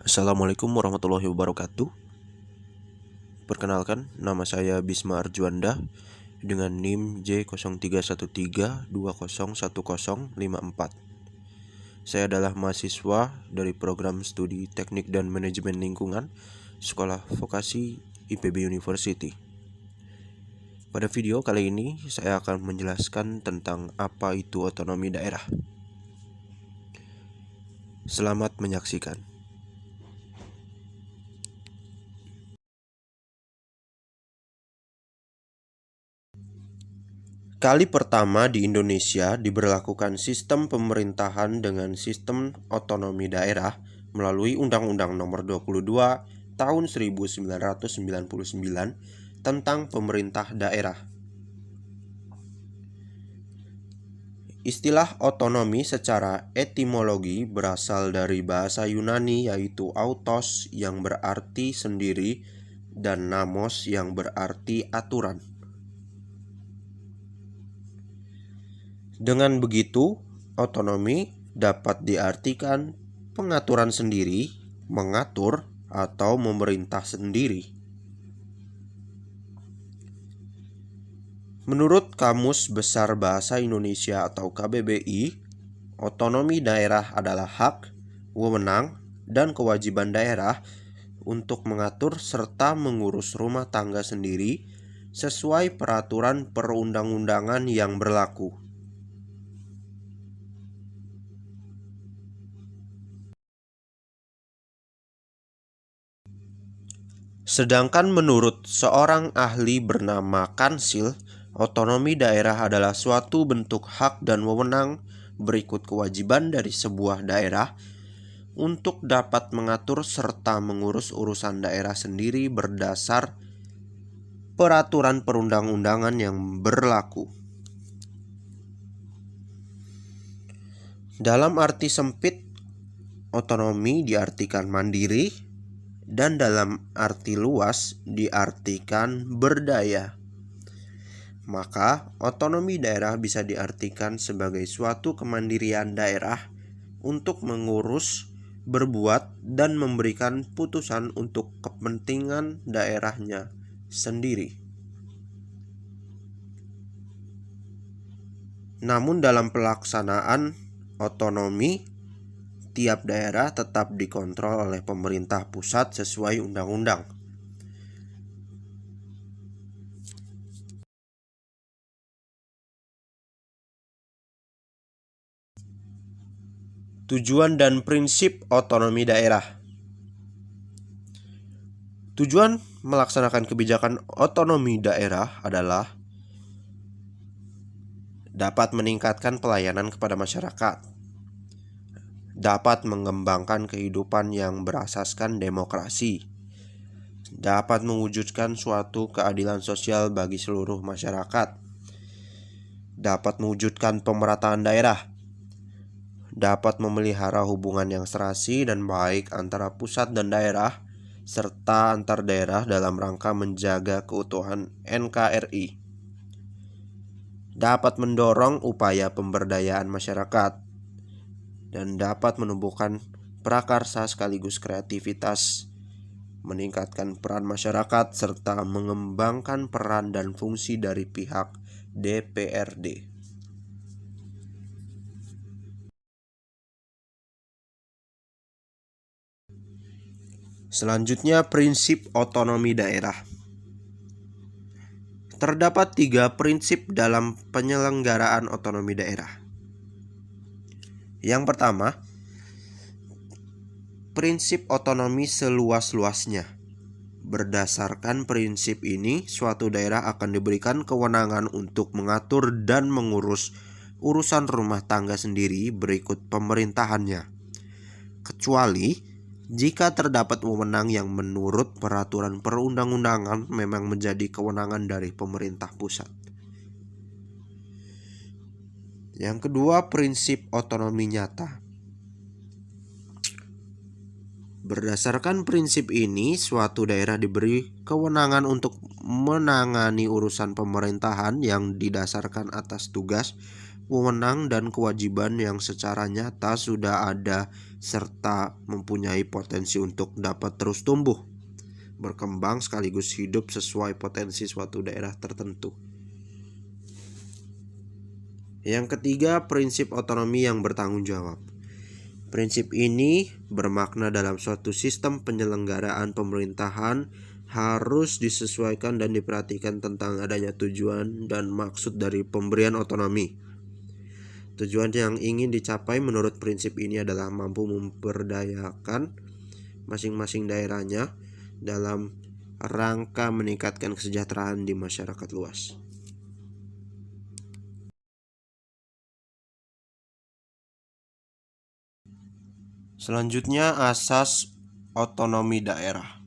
Assalamualaikum warahmatullahi wabarakatuh. Perkenalkan, nama saya Bisma Arjuanda dengan NIM J0313201054. Saya adalah mahasiswa dari program studi Teknik dan Manajemen Lingkungan Sekolah Vokasi IPB University. Pada video kali ini saya akan menjelaskan tentang apa itu otonomi daerah. Selamat menyaksikan. Kali pertama di Indonesia diberlakukan sistem pemerintahan dengan sistem otonomi daerah melalui Undang-Undang Nomor 22 Tahun 1999 tentang pemerintah daerah. Istilah otonomi secara etimologi berasal dari bahasa Yunani yaitu autos yang berarti sendiri dan namos yang berarti aturan. Dengan begitu, otonomi dapat diartikan pengaturan sendiri, mengatur, atau memerintah sendiri. Menurut Kamus Besar Bahasa Indonesia atau KBBI, otonomi daerah adalah hak, wewenang, dan kewajiban daerah untuk mengatur serta mengurus rumah tangga sendiri sesuai peraturan perundang-undangan yang berlaku. Sedangkan menurut seorang ahli bernama Kansil, otonomi daerah adalah suatu bentuk hak dan wewenang berikut kewajiban dari sebuah daerah untuk dapat mengatur serta mengurus urusan daerah sendiri berdasar peraturan perundang-undangan yang berlaku. Dalam arti sempit, otonomi diartikan mandiri, dan dalam arti luas diartikan berdaya. Maka, otonomi daerah bisa diartikan sebagai suatu kemandirian daerah untuk mengurus, berbuat, dan memberikan putusan untuk kepentingan daerahnya sendiri. Namun dalam pelaksanaan otonomi, tiap daerah tetap dikontrol oleh pemerintah pusat sesuai undang-undang. Tujuan dan prinsip otonomi daerah. Tujuan melaksanakan kebijakan otonomi daerah adalah dapat meningkatkan pelayanan kepada masyarakat, dapat mengembangkan kehidupan yang berasaskan demokrasi, dapat mewujudkan suatu keadilan sosial bagi seluruh masyarakat, dapat mewujudkan pemerataan daerah, dapat memelihara hubungan yang serasi dan baik antara pusat dan daerah, serta antar daerah dalam rangka menjaga keutuhan NKRI, dapat mendorong upaya pemberdayaan masyarakat, dan dapat menumbuhkan prakarsa sekaligus kreativitas, meningkatkan peran masyarakat, serta mengembangkan peran dan fungsi dari pihak DPRD. Selanjutnya, prinsip otonomi daerah. Terdapat 3 prinsip dalam penyelenggaraan otonomi daerah. Yang pertama, prinsip otonomi seluas-luasnya. Berdasarkan prinsip ini, suatu daerah akan diberikan kewenangan untuk mengatur dan mengurus urusan rumah tangga sendiri berikut pemerintahannya, kecuali jika terdapat wewenang yang menurut peraturan perundang-undangan memang menjadi kewenangan dari pemerintah pusat. Yang kedua, prinsip otonomi nyata. Berdasarkan prinsip ini, suatu daerah diberi kewenangan untuk menangani urusan pemerintahan yang didasarkan atas tugas, wewenang dan kewajiban yang secara nyata sudah ada serta mempunyai potensi untuk dapat terus tumbuh, berkembang sekaligus hidup sesuai potensi suatu daerah tertentu. Yang ketiga, prinsip otonomi yang bertanggung jawab. Prinsip ini bermakna dalam suatu sistem penyelenggaraan pemerintahan harus disesuaikan dan diperhatikan tentang adanya tujuan dan maksud dari pemberian otonomi. Tujuan yang ingin dicapai menurut prinsip ini adalah mampu memberdayakan masing-masing daerahnya dalam rangka meningkatkan kesejahteraan di masyarakat luas. Selanjutnya, asas otonomi daerah.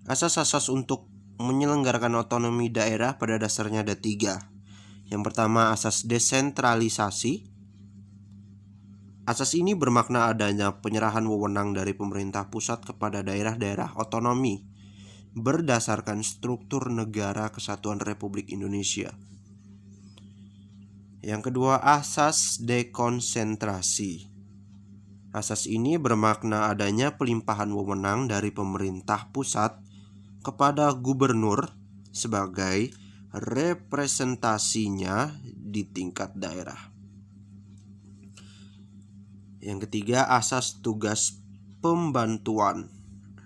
Asas-asas untuk menyelenggarakan otonomi daerah pada dasarnya ada 3. Yang pertama, asas desentralisasi. Asas ini bermakna adanya penyerahan wewenang dari pemerintah pusat kepada daerah-daerah otonomi berdasarkan struktur negara kesatuan Republik Indonesia. Yang kedua, asas dekonsentrasi. Asas ini bermakna adanya pelimpahan wewenang dari pemerintah pusat kepada gubernur sebagai representasinya di tingkat daerah. Yang ketiga, asas tugas pembantuan.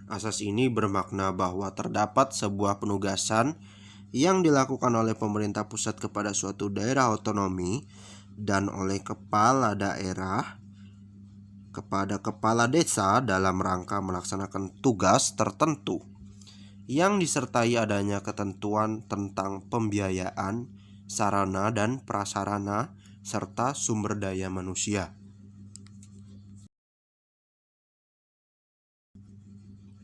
Asas ini bermakna bahwa terdapat sebuah penugasan yang dilakukan oleh pemerintah pusat kepada suatu daerah otonomi dan oleh kepala daerah kepada kepala desa dalam rangka melaksanakan tugas tertentu yang disertai adanya ketentuan tentang pembiayaan, sarana dan prasarana, serta sumber daya manusia.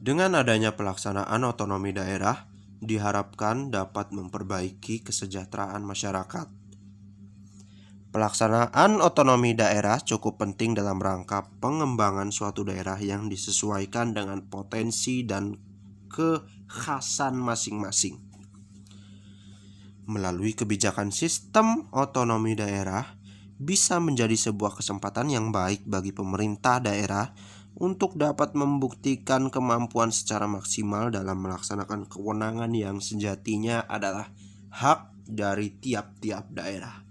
Dengan adanya pelaksanaan otonomi daerah, diharapkan dapat memperbaiki kesejahteraan masyarakat. Pelaksanaan otonomi daerah cukup penting dalam rangka pengembangan suatu daerah yang disesuaikan dengan potensi dan kekhasan masing-masing. Melalui kebijakan sistem otonomi daerah bisa menjadi sebuah kesempatan yang baik bagi pemerintah daerah untuk dapat membuktikan kemampuan secara maksimal dalam melaksanakan kewenangan yang sejatinya adalah hak dari tiap-tiap daerah.